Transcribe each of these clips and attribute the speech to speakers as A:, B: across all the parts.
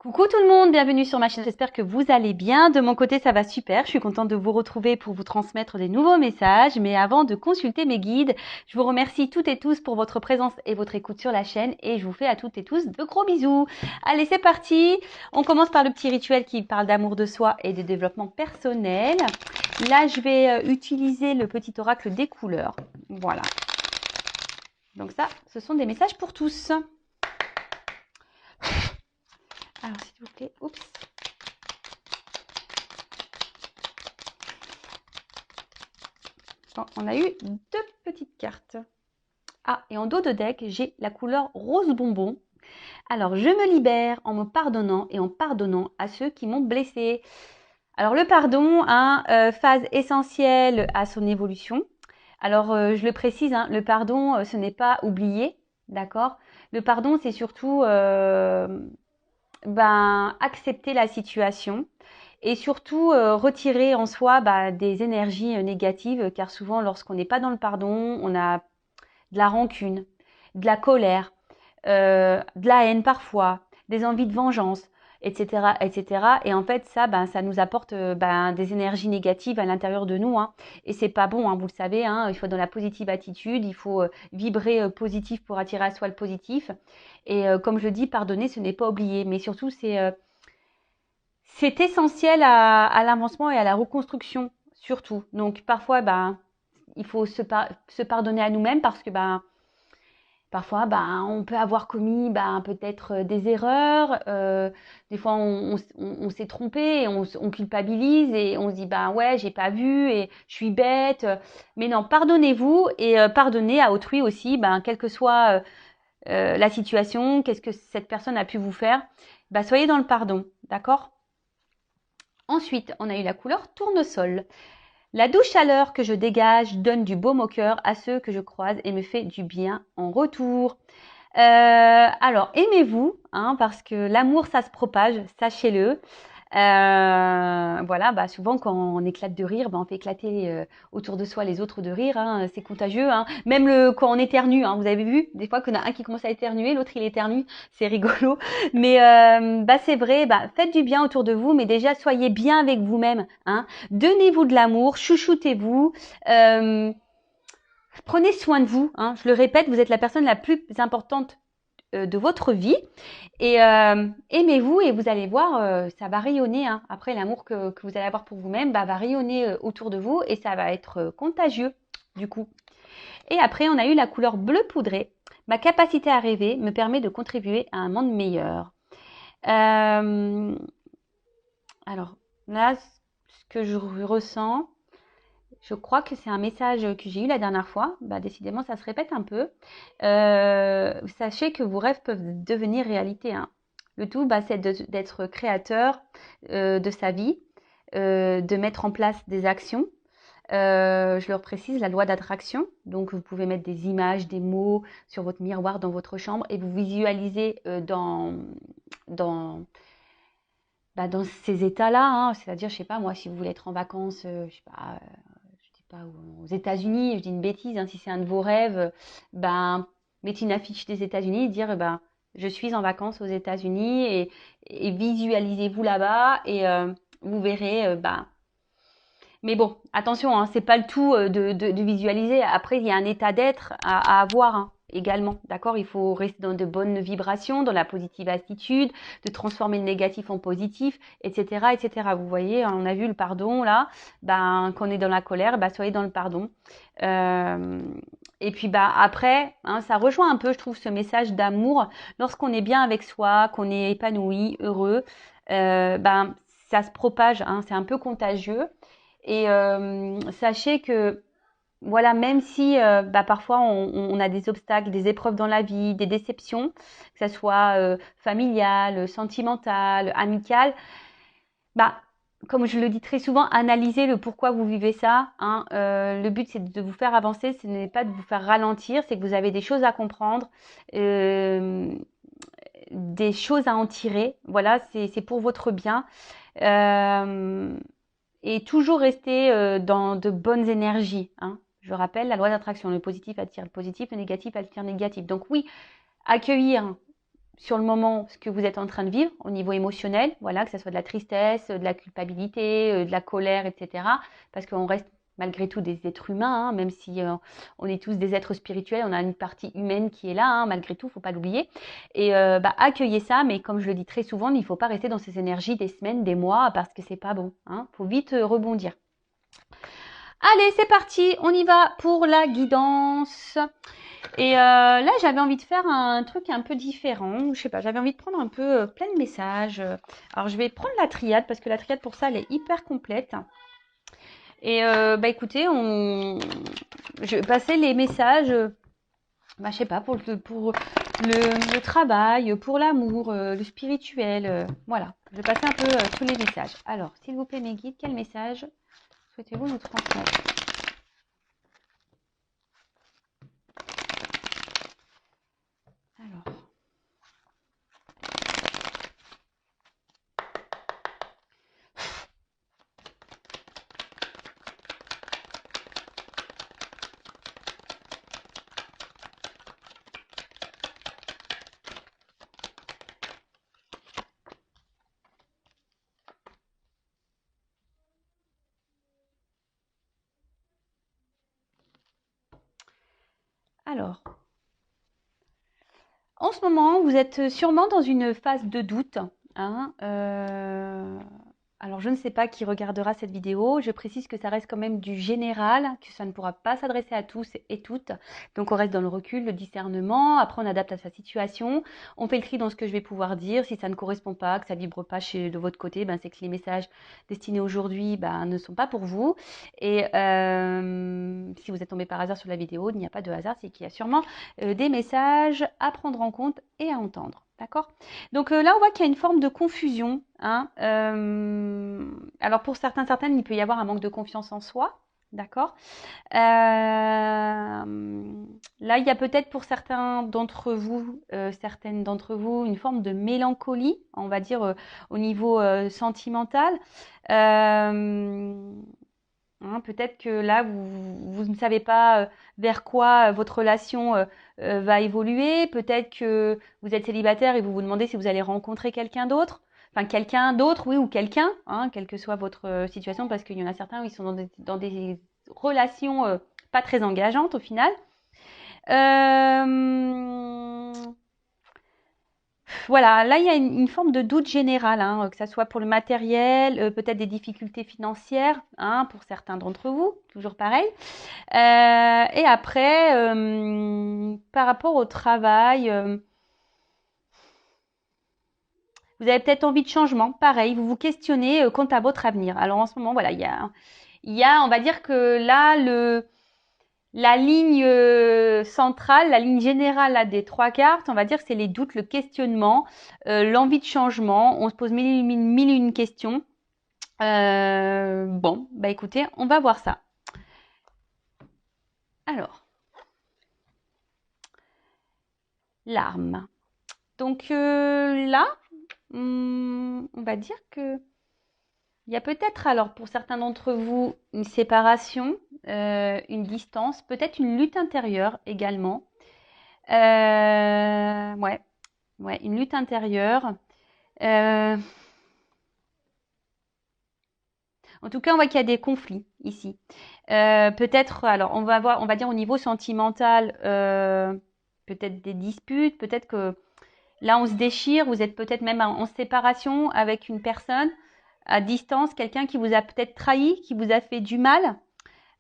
A: Coucou tout le monde, bienvenue sur ma chaîne, j'espère que vous allez bien. De mon côté, ça va super, je suis contente de vous retrouver pour vous transmettre des nouveaux messages. Mais avant de consulter mes guides, je vous remercie toutes et tous pour votre présence et votre écoute sur la chaîne et je vous fais à toutes et tous de gros bisous. Allez, c'est parti. On commence par le petit rituel qui parle d'amour de soi et de développement personnel. Là, je vais utiliser le petit oracle des couleurs. Voilà. Donc ça, ce sont des messages pour tous. Alors, s'il vous plaît, oups. Bon, on a eu deux petites cartes. Ah, et en dos de deck, j'ai la couleur rose bonbon. Alors, je me libère en me pardonnant et en pardonnant à ceux qui m'ont blessé. Alors, le pardon, phase essentielle à son évolution. Alors, je le précise, le pardon, ce n'est pas oublier, d'accord? Le pardon, c'est surtout accepter la situation et surtout retirer en soi des énergies négatives, car souvent lorsqu'on n'est pas dans le pardon, on a de la rancune, de la colère, de la haine parfois, des envies de vengeance, etc., etc. Et en fait, ça nous apporte des énergies négatives à l'intérieur de nous, hein. Et c'est pas bon, hein, vous le savez, hein, il faut dans la positive attitude, il faut vibrer positif pour attirer à soi le positif. Et comme je le dis, pardonner, ce n'est pas oublier, mais surtout c'est essentiel à l'avancement et à la reconstruction, surtout. Donc parfois, il faut se pardonner à nous-mêmes parce que parfois, on peut avoir commis peut-être des erreurs. Des fois, on s'est trompé et on culpabilise et on se dit ouais, j'ai pas vu et je suis bête. Mais non, pardonnez-vous et pardonnez à autrui aussi, quelle que soit la situation, qu'est-ce que cette personne a pu vous faire. Soyez dans le pardon, d'accord? Ensuite, on a eu la couleur tournesol. La douce chaleur que je dégage donne du baume au cœur à ceux que je croise et me fait du bien en retour. Alors, aimez-vous, parce que l'amour, ça se propage, sachez-le. Voilà, souvent quand on éclate de rire, on fait éclater autour de soi les autres de rire, c'est contagieux. Même quand on éternue, vous avez vu, des fois qu'on a un qui commence à éternuer, l'autre il éternue, c'est rigolo. Mais c'est vrai, faites du bien autour de vous, mais déjà soyez bien avec vous-même. Donnez-vous de l'amour, chouchoutez-vous. Prenez soin de vous. Je le répète, vous êtes la personne la plus importante de votre vie et aimez-vous et vous allez voir, ça va rayonner. Après, l'amour que vous allez avoir pour vous-même va rayonner autour de vous et ça va être contagieux du coup. Et après, on a eu la couleur bleu poudré. Ma capacité à rêver me permet de contribuer à un monde meilleur. Alors là, ce que je ressens, je crois que c'est un message que j'ai eu la dernière fois. Décidément, ça se répète un peu. Sachez que vos rêves peuvent devenir réalité. Le tout, c'est d'être créateur de sa vie, de mettre en place des actions. Je leur précise la loi d'attraction. Donc, vous pouvez mettre des images, des mots sur votre miroir dans votre chambre et vous visualisez dans ces états-là. C'est-à-dire, je sais pas, moi, si vous voulez être en vacances, je sais pas aux États-Unis, je dis une bêtise, si c'est un de vos rêves, mettez une affiche des États-Unis et dire je suis en vacances aux États-Unis et visualisez-vous là-bas et vous verrez mais bon, attention, c'est pas le tout de visualiser. Après, il y a un état d'être à avoir également, d'accord? Il faut rester dans de bonnes vibrations, dans la positive attitude, de transformer le négatif en positif, etc., etc. Vous voyez, on a vu le pardon là. Quand on est dans la colère, soyez dans le pardon. Et puis après, ça rejoint un peu, je trouve, ce message d'amour. Lorsqu'on est bien avec soi, qu'on est épanoui, heureux, ça se propage. C'est un peu contagieux. Et sachez que voilà, même si parfois on a des obstacles, des épreuves dans la vie, des déceptions, que ce soit familiale, sentimentale, amicale, comme je le dis très souvent, analysez le pourquoi vous vivez ça. Le but, c'est de vous faire avancer, ce n'est pas de vous faire ralentir, c'est que vous avez des choses à comprendre, des choses à en tirer. Voilà, c'est pour votre bien. Et toujours rester dans de bonnes énergies. Je rappelle la loi d'attraction, le positif attire le positif, le négatif attire le négatif. Donc oui, accueillir sur le moment ce que vous êtes en train de vivre au niveau émotionnel, voilà, que ce soit de la tristesse, de la culpabilité, de la colère, etc. Parce qu'on reste malgré tout des êtres humains, hein, même si on est tous des êtres spirituels, on a une partie humaine qui est là, hein, malgré tout, faut pas l'oublier. Et accueillez ça, mais comme je le dis très souvent, il ne faut pas rester dans ces énergies des semaines, des mois, parce que c'est pas bon. Hein, faut vite rebondir. Allez, c'est parti, on y va pour la guidance. Et là, j'avais envie de faire un truc un peu différent. Je sais pas, j'avais envie de prendre un peu plein de messages. Alors, je vais prendre la triade parce que la triade, pour ça, elle est hyper complète. Et écoutez, je vais passer les messages, je sais pas, pour le travail, pour l'amour, le spirituel. Voilà, je vais passer un peu tous les messages. Alors, s'il vous plaît, mes guides, quel message souhaitez-vous nous transmettre? Alors. Alors, en ce moment, vous êtes sûrement dans une phase de doute. Hein, alors, je ne sais pas qui regardera cette vidéo. Je précise que ça reste quand même du général, que ça ne pourra pas s'adresser à tous et toutes. Donc, on reste dans le recul, le discernement. Après, on adapte à sa situation. On fait le tri dans ce que je vais pouvoir dire. Si ça ne correspond pas, que ça ne vibre pas de votre côté, c'est que les messages destinés aujourd'hui ne sont pas pour vous. Et si vous êtes tombé par hasard sur la vidéo, il n'y a pas de hasard, c'est qu'il y a sûrement des messages à prendre en compte et à entendre. D'accord? Donc là, on voit qu'il y a une forme de confusion. Hein. Alors pour certaines, il peut y avoir un manque de confiance en soi. D'accord? Là, il y a peut-être pour certaines d'entre vous, une forme de mélancolie, on va dire, au niveau sentimental. Peut-être que là, vous ne savez pas vers quoi votre relation va évoluer. Peut-être que vous êtes célibataire et vous vous demandez si vous allez rencontrer quelqu'un d'autre. Enfin, quelqu'un d'autre, oui, ou quelqu'un, quelle que soit votre situation, parce qu'il y en a certains où ils sont dans des relations pas très engageantes au final. Voilà, là il y a une forme de doute général, que ça soit pour le matériel, peut-être des difficultés financières, pour certains d'entre vous, toujours pareil. Et après, par rapport au travail, vous avez peut-être envie de changement, pareil, vous vous questionnez quant à votre avenir. Alors en ce moment, voilà, on va dire que là, la ligne centrale, la ligne générale là, des trois cartes, on va dire que c'est les doutes, le questionnement, l'envie de changement. On se pose mille et une questions. Écoutez, on va voir ça. Alors, l'arme. Donc là, on va dire que il y a peut-être, alors pour certains d'entre vous, une séparation, une distance, peut-être une lutte intérieure également. Ouais, une lutte intérieure. En tout cas, on voit qu'il y a des conflits ici. Peut-être, alors on va dire au niveau sentimental, peut-être des disputes, peut-être que là on se déchire, vous êtes peut-être même en séparation avec une personne à distance, quelqu'un qui vous a peut-être trahi, qui vous a fait du mal.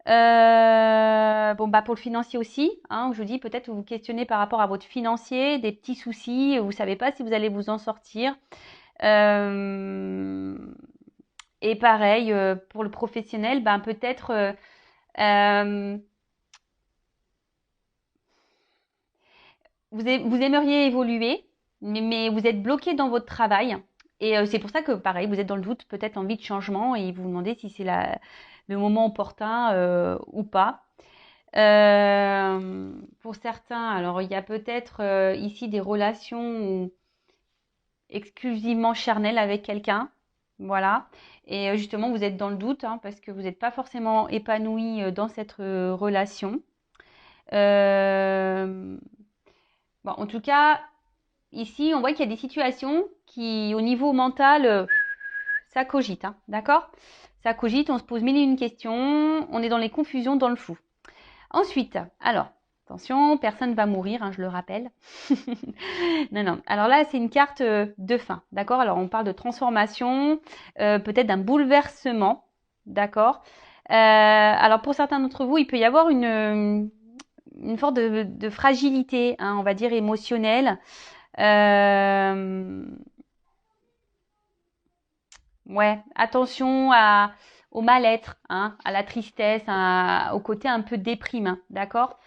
A: Pour le financier aussi, je vous dis peut-être vous vous questionnez par rapport à votre financier, des petits soucis, vous savez pas si vous allez vous en sortir. Et pareil pour le professionnel, peut-être vous aimeriez évoluer, mais vous êtes bloqué dans votre travail. Et c'est pour ça que, pareil, vous êtes dans le doute, peut-être envie de changement, et vous vous demandez si c'est le moment opportun ou pas. Pour certains, alors il y a peut-être ici des relations exclusivement charnelles avec quelqu'un. Voilà. Et justement, vous êtes dans le doute parce que vous n'êtes pas forcément épanoui dans cette relation. En tout cas, ici, on voit qu'il y a des situations qui, au niveau mental, ça cogite, hein, d'accord? Ça cogite, on se pose mille et une questions, on est dans les confusions, dans le flou. Ensuite, alors, attention, personne ne va mourir, hein, je le rappelle. Non, non. Alors là, c'est une carte de fin, d'accord? Alors, on parle de transformation, peut-être d'un bouleversement, d'accord? Alors, pour certains d'entre vous, il peut y avoir une forme de fragilité, hein, on va dire émotionnelle. Ouais, attention au mal-être, hein, à la tristesse, au côté un peu déprime, hein, d'accord?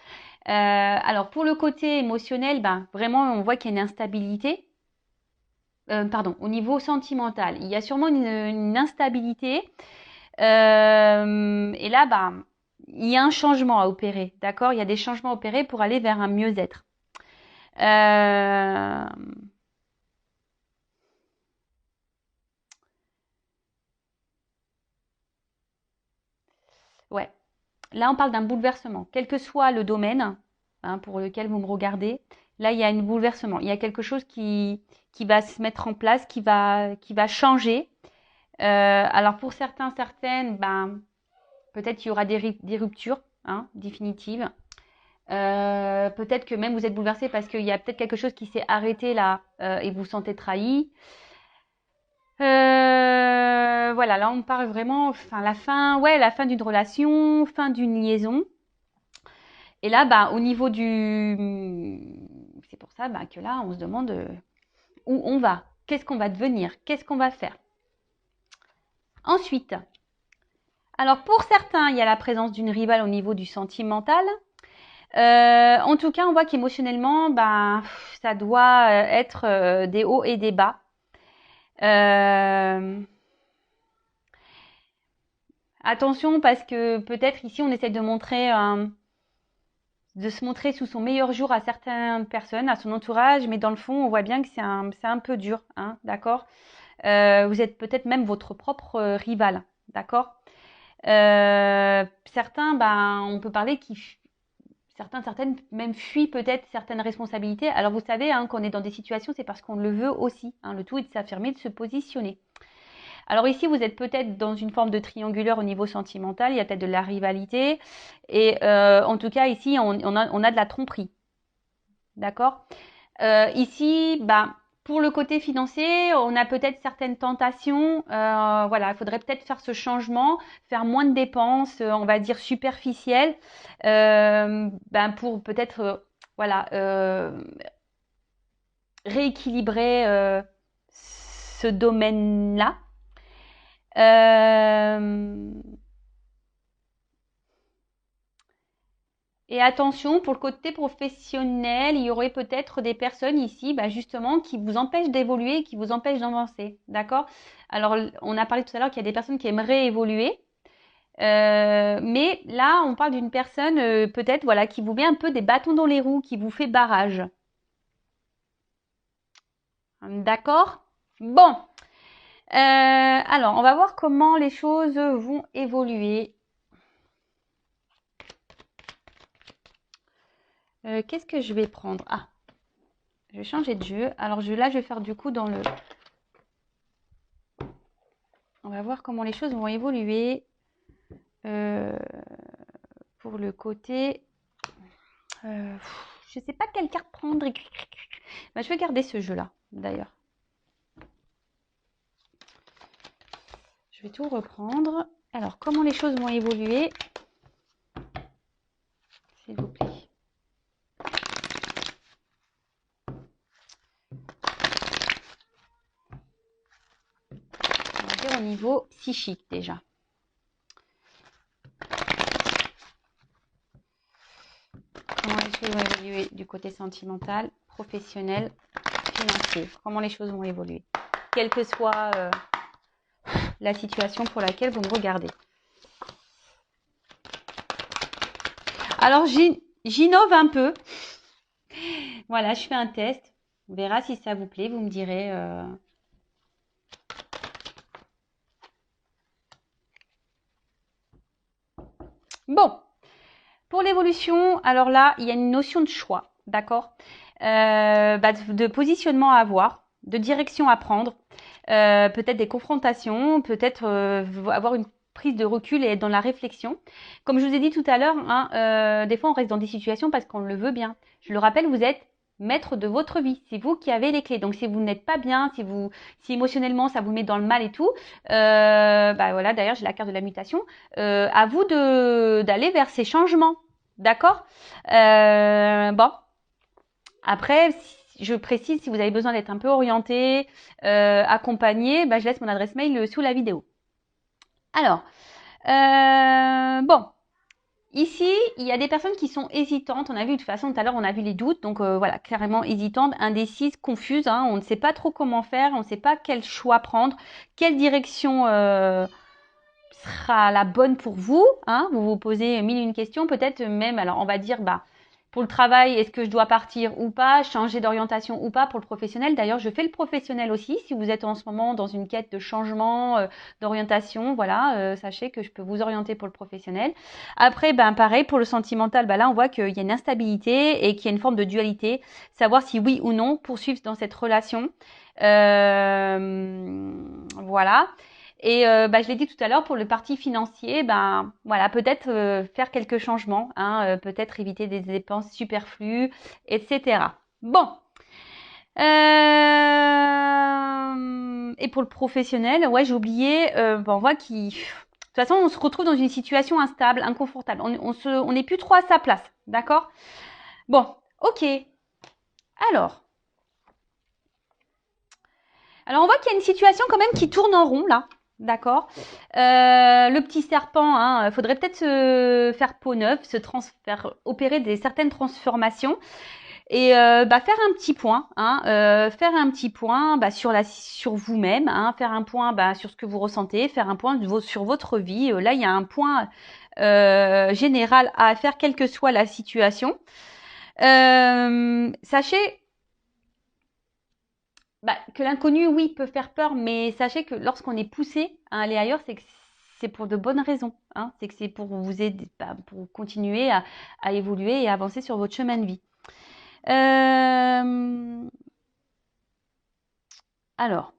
A: Alors pour le côté émotionnel, ben, vraiment on voit qu'il y a une instabilité. Pardon, au niveau sentimental, il y a sûrement une instabilité. Et là, ben, il y a un changement à opérer, d'accord? Il y a des changements à opérer pour aller vers un mieux-être. Euh, ouais, là on parle d'un bouleversement, quel que soit le domaine, hein, pour lequel vous me regardez. Là, il y a un bouleversement. Il y a quelque chose qui va se mettre en place, qui va changer. Alors pour certains, certaines, ben, peut-être qu'il y aura des ruptures, hein, définitives. Peut-être que même vous êtes bouleversé parce qu'il y a peut-être quelque chose qui s'est arrêté là et vous vous sentez trahi. Voilà, là on parle vraiment, enfin la fin d'une relation, fin d'une liaison. Et là, bah, au niveau c'est pour ça bah, que là on se demande où on va, qu'est-ce qu'on va devenir, qu'est-ce qu'on va faire. Ensuite, alors pour certains, il y a la présence d'une rivale au niveau du sentimental. En tout cas, on voit qu'émotionnellement, ben, ça doit être des hauts et des bas. Euh, Attention parce que peut-être ici on essaie de se montrer sous son meilleur jour à certaines personnes, à son entourage, mais dans le fond, on voit bien que c'est un peu dur, hein, d'accord? Vous êtes peut-être même votre propre rival, d'accord? Certains, ben, on peut parler certaines même fuient peut-être certaines responsabilités. Alors vous savez, hein, qu'on est dans des situations, c'est parce qu'on le veut aussi, hein, le tout est de s'affirmer, de se positionner. Alors ici, vous êtes peut-être dans une forme de triangulaire au niveau sentimental, il y a peut-être de la rivalité, et en tout cas ici, on a de la tromperie, d'accord? Ici, bah, pour le côté financier, on a peut-être certaines tentations. Voilà, il faudrait peut-être faire ce changement, faire moins de dépenses, on va dire superficielles, ben pour peut-être, voilà, rééquilibrer ce domaine-là. Euh, Et attention, pour le côté professionnel, il y aurait peut-être des personnes ici, bah, justement, qui vous empêchent d'évoluer, qui vous empêchent d'avancer. D'accord? Alors, on a parlé tout à l'heure qu'il y a des personnes qui aimeraient évoluer. Mais là, on parle d'une personne, peut-être, voilà, qui vous met un peu des bâtons dans les roues, qui vous fait barrage. D'accord? Bon. Alors, on va voir comment les choses vont évoluer. Qu'est-ce que je vais prendre? Ah, je vais changer de jeu. Alors là, je vais faire du coup dans le... On va voir comment les choses vont évoluer pour le côté... je ne sais pas quelle carte prendre. Bah, je vais garder ce jeu-là, d'ailleurs. Je vais tout reprendre. Alors, comment les choses vont évoluer? S'il vous plaît. On va dire au niveau psychique, déjà. Comment les choses vont évoluer du côté sentimental, professionnel, financier? Comment les choses vont évoluer? Quelle que soit la situation pour laquelle vous me regardez. Alors, j'innove un peu. Voilà, je fais un test. On verra si ça vous plaît. Vous me direz. Bon, pour l'évolution, alors là, il y a une notion de choix, d'accord? de positionnement à avoir, de direction à prendre, peut-être des confrontations, peut-être avoir une prise de recul et être dans la réflexion. Comme je vous ai dit tout à l'heure, hein, des fois on reste dans des situations parce qu'on le veut bien. Je le rappelle, vous êtes maître de votre vie. C'est vous qui avez les clés. Donc si vous n'êtes pas bien, si émotionnellement ça vous met dans le mal et tout, voilà, d'ailleurs j'ai la carte de la mutation, à vous d'aller vers ces changements. D'accord. Bon. Après, je précise, si vous avez besoin d'être un peu orienté, accompagné, je laisse mon adresse mail sous la vidéo. Alors, bon. Ici, il y a des personnes qui sont hésitantes. On a vu de toute façon tout à l'heure, on a vu les doutes. Donc voilà, carrément hésitantes, indécises, confuses. Hein. On ne sait pas trop comment faire. On ne sait pas quel choix prendre, quelle direction sera la bonne pour vous. Hein. Vous vous posez mille et une questions. Peut-être même, alors on va dire, pour le travail, est-ce que je dois partir ou pas, changer d'orientation ou pas pour le professionnel. D'ailleurs, je fais le professionnel aussi. Si vous êtes en ce moment dans une quête de changement, d'orientation, voilà, sachez que je peux vous orienter pour le professionnel. Après, pareil, pour le sentimental, là, on voit qu'il y a une instabilité et qu'il y a une forme de dualité. Savoir si oui ou non poursuivre dans cette relation. Voilà. Et je l'ai dit tout à l'heure, pour le parti financier, voilà, peut-être faire quelques changements, hein, peut-être éviter des dépenses superflues, etc. Bon. Et pour le professionnel, ouais, j'ai oublié, on voit qu'il... De toute façon, on se retrouve dans une situation instable, inconfortable. On n'est plus trop à sa place, d'accord? Bon, ok. Alors, on voit qu'il y a une situation quand même qui tourne en rond, là. D'accord. Le petit serpent, hein, faudrait peut-être se faire peau neuve, faire opérer certaines transformations et faire un petit point, hein, sur vous-même, hein, faire un point sur ce que vous ressentez, faire un point sur votre vie. Là, il y a un point général à faire, quelle que soit la situation. Sachez que l'inconnu, oui, peut faire peur, mais sachez que lorsqu'on est poussé à aller ailleurs, c'est que c'est pour de bonnes raisons. Hein. C'est que c'est pour vous aider, pour continuer à évoluer et à avancer sur votre chemin de vie. Alors,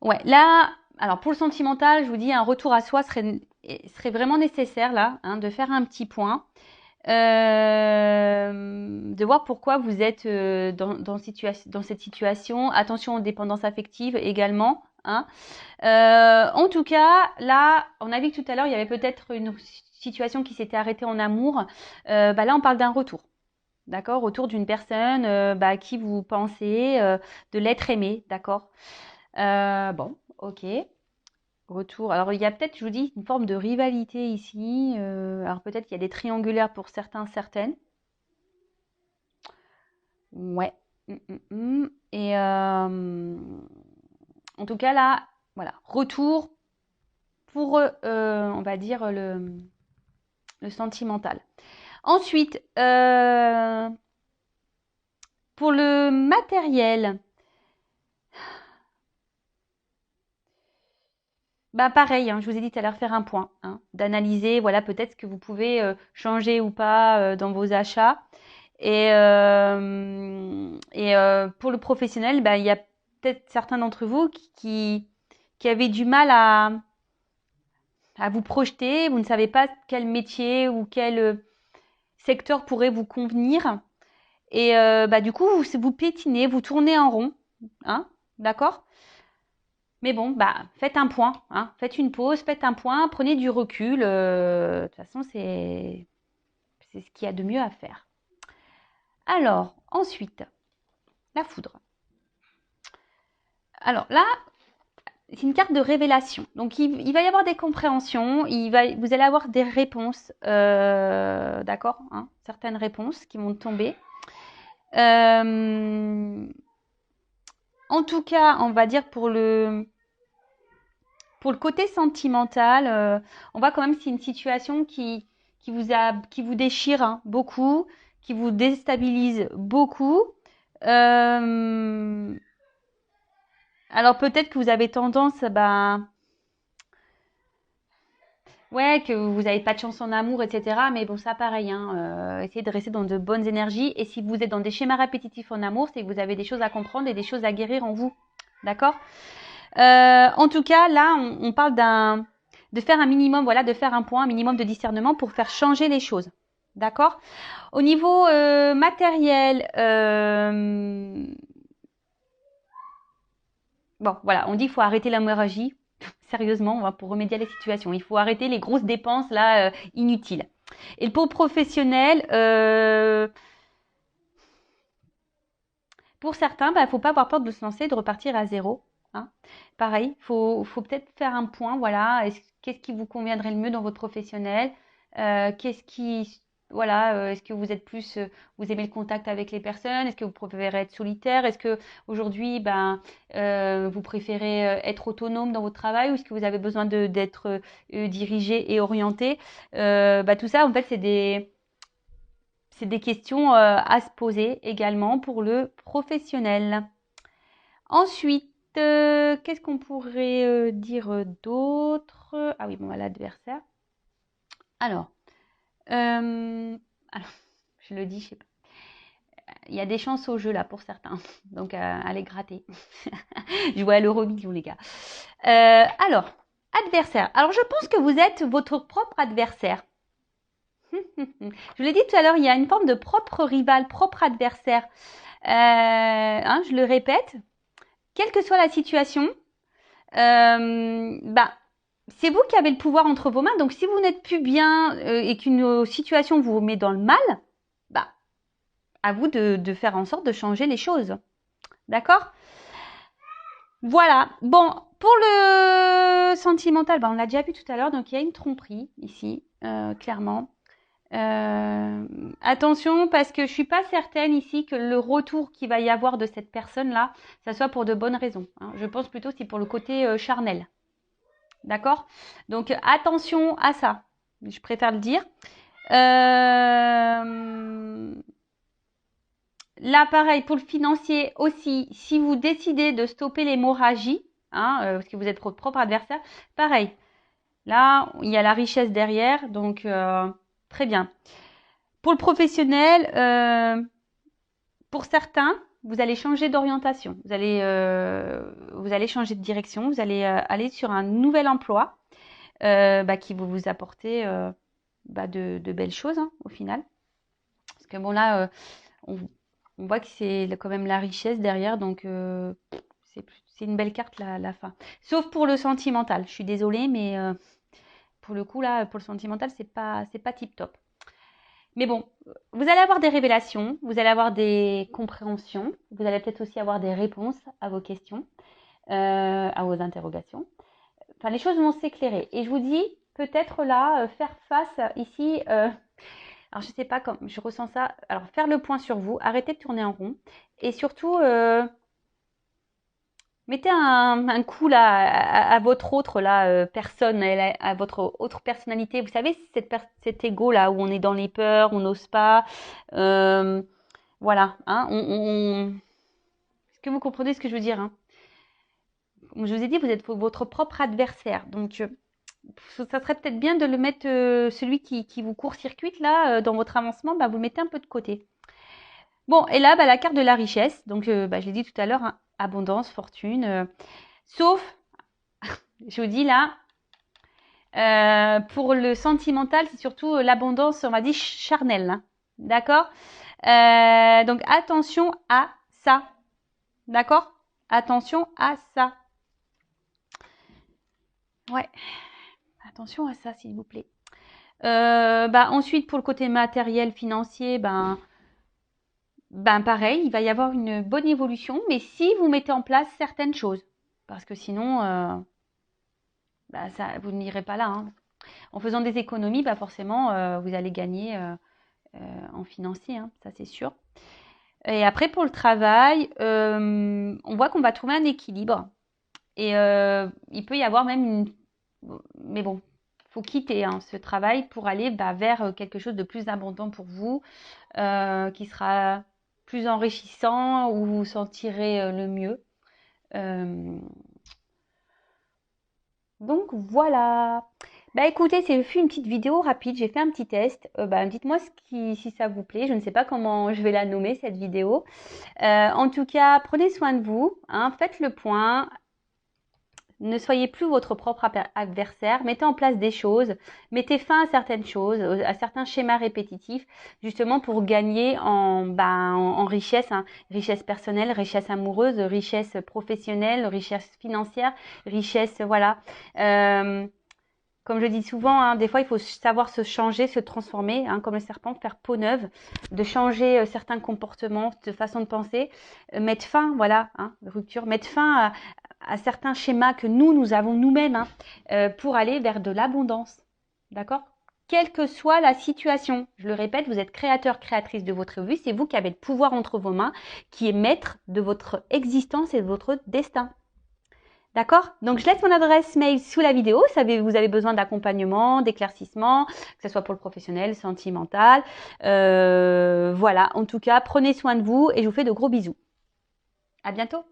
A: ouais, là, alors pour le sentimental, je vous dis, un retour à soi serait vraiment nécessaire là, hein, de faire un petit point. De voir pourquoi vous êtes dans cette situation. Attention aux dépendances affectives également. Hein. En tout cas, là, on a vu que tout à l'heure, il y avait peut-être une situation qui s'était arrêtée en amour. Là, on parle d'un retour. D'accord? Retour d'une personne qui vous pensez de l'être aimé. D'accord? Bon, ok. Retour. Alors, il y a peut-être, je vous dis, une forme de rivalité ici. Alors, peut-être qu'il y a des triangulaires pour certains, certaines. Ouais. Et en tout cas, là, voilà. Retour pour, on va dire, le sentimental. Ensuite, pour le matériel, pareil, hein, je vous ai dit tout à l'heure, faire un point, hein, d'analyser, voilà, peut-être ce que vous pouvez changer ou pas dans vos achats. Et pour le professionnel, il y a peut-être certains d'entre vous qui avaient du mal à vous projeter. Vous ne savez pas quel métier ou quel secteur pourrait vous convenir. Et du coup, vous pétinez, vous tournez en rond. Hein, d'accord? Mais bon, faites un point. Hein, faites une pause, faites un point, prenez du recul. De toute façon, c'est ce qu'il y a de mieux à faire. Alors, ensuite, la foudre. Alors là, c'est une carte de révélation. Donc, il va y avoir des compréhensions, vous allez avoir des réponses, d'accord, hein, certaines réponses qui vont tomber. En tout cas, on va dire pour le côté sentimental, on voit quand même que c'est une situation qui vous déchire hein, beaucoup, qui vous déstabilise beaucoup. Alors peut-être que vous avez tendance, ouais, que vous n'avez pas de chance en amour, etc. Mais bon, ça pareil, hein, essayez de rester dans de bonnes énergies. Et si vous êtes dans des schémas répétitifs en amour, c'est que vous avez des choses à comprendre et des choses à guérir en vous. D'accord? En tout cas, là, on parle de faire un minimum, voilà, de faire un point, un minimum de discernement pour faire changer les choses. D'accord? Au niveau matériel, bon, voilà, on dit qu'il faut arrêter l'hémorragie. Sérieusement, pour remédier à la situation. Il faut arrêter les grosses dépenses là inutiles. Et pour le professionnel, pour certains, il ne faut pas avoir peur de se lancer, de repartir à zéro. Hein. Pareil, faut peut-être faire un point. Voilà, qu'est-ce qui vous conviendrait le mieux dans votre professionnel? Qu'est-ce qui, voilà, est-ce que vous êtes plus, vous aimez le contact avec les personnes? Est-ce que vous préférez être solitaire? Est-ce que aujourd'hui, vous préférez être autonome dans votre travail ou est-ce que vous avez besoin d'être dirigé et orienté? Tout ça, en fait, c'est des questions à se poser également pour le professionnel. Ensuite, qu'est-ce qu'on pourrait dire d'autre? Ah oui, bon, l'adversaire. Alors, alors, je le dis, je sais pas. Il y a des chances au jeu là pour certains, donc allez gratter. Je vois l'Euromillion les gars. Alors, adversaire. Alors, je pense que vous êtes votre propre adversaire. Je l'ai dit tout à l'heure, il y a une forme de propre rival, propre adversaire. Je le répète, quelle que soit la situation, c'est vous qui avez le pouvoir entre vos mains. Donc, si vous n'êtes plus bien et qu'une situation vous met dans le mal, à vous de faire en sorte de changer les choses. D'accord? Voilà. Bon, pour le sentimental, on l'a déjà vu tout à l'heure. Donc, il y a une tromperie ici, clairement. Attention parce que je suis pas certaine ici que le retour qu'il va y avoir de cette personne-là, ça soit pour de bonnes raisons. Hein. Je pense plutôt c'est pour le côté charnel. D'accord? Donc attention à ça. Je préfère le dire. Là, pareil, pour le financier aussi, si vous décidez de stopper l'hémorragie, parce que vous êtes votre propre adversaire, pareil. Là, il y a la richesse derrière, donc très bien. Pour le professionnel, pour certains, vous allez changer d'orientation, vous allez changer de direction, vous allez aller sur un nouvel emploi qui va vous apporter de belles choses au final. Parce que bon là, on voit que c'est quand même la richesse derrière, donc c'est une belle carte la fin. Sauf pour le sentimental, je suis désolée, mais pour le coup là, pour le sentimental, c'est pas tip top. Mais bon, vous allez avoir des révélations, vous allez avoir des compréhensions, vous allez peut-être aussi avoir des réponses à vos questions, à vos interrogations. Enfin, les choses vont s'éclairer. Et je vous dis, peut-être là, faire face ici, alors je sais pas comment, je ressens ça. Alors faire le point sur vous, arrêtez de tourner en rond. Et surtout, mettez un coup là à votre autre là, personne, à votre autre personnalité. Vous savez, cet ego là où on est dans les peurs, on n'ose pas. Voilà. Hein, Est-ce que vous comprenez ce que je veux dire hein? Comme je vous ai dit, vous êtes votre propre adversaire. Donc, ça serait peut-être bien de le mettre, celui qui vous court-circuite là, dans votre avancement, vous le mettez un peu de côté. Bon, et là, la carte de la richesse. Donc, je l'ai dit tout à l'heure, hein, abondance, fortune. Sauf, je vous dis là, pour le sentimental, c'est surtout l'abondance, on va dire, charnelle. Hein. D'accord donc, attention à ça. D'accord Attention à ça. Ouais. Attention à ça, s'il vous plaît. Ensuite, pour le côté matériel, financier, pareil, il va y avoir une bonne évolution, mais si vous mettez en place certaines choses. Parce que sinon, vous n'irez pas là. Hein. En faisant des économies, forcément, vous allez gagner en financier, hein, ça c'est sûr. Et après, pour le travail, on voit qu'on va trouver un équilibre. Et il peut y avoir même une... Mais bon, il faut quitter ce travail pour aller vers quelque chose de plus abondant pour vous, qui sera plus enrichissant, où vous vous sentirez le mieux. Donc voilà. Bah écoutez, c'est fait une petite vidéo rapide, j'ai fait un petit test. Dites-moi si ça vous plaît. Je ne sais pas comment je vais la nommer cette vidéo. En tout cas, prenez soin de vous, hein, faites le point. Ne soyez plus votre propre adversaire, mettez en place des choses, mettez fin à certaines choses, à certains schémas répétitifs, justement pour gagner en richesse, hein, richesse personnelle, richesse amoureuse, richesse professionnelle, richesse financière, richesse, voilà. Euh, Comme je dis souvent, hein, des fois, il faut savoir se changer, se transformer, hein, comme le serpent, faire peau neuve, de changer certains comportements, de façon de penser, mettre fin, voilà, hein, rupture, mettre fin à certains schémas que nous avons nous-mêmes, hein, pour aller vers de l'abondance. D'accord? Quelle que soit la situation, je le répète, vous êtes créateur, créatrice de votre vie, c'est vous qui avez le pouvoir entre vos mains, qui est maître de votre existence et de votre destin. D'accord? Donc, je laisse mon adresse mail sous la vidéo. Vous avez besoin d'accompagnement, d'éclaircissement, que ce soit pour le professionnel, sentimental. Voilà. En tout cas, prenez soin de vous et je vous fais de gros bisous. À bientôt.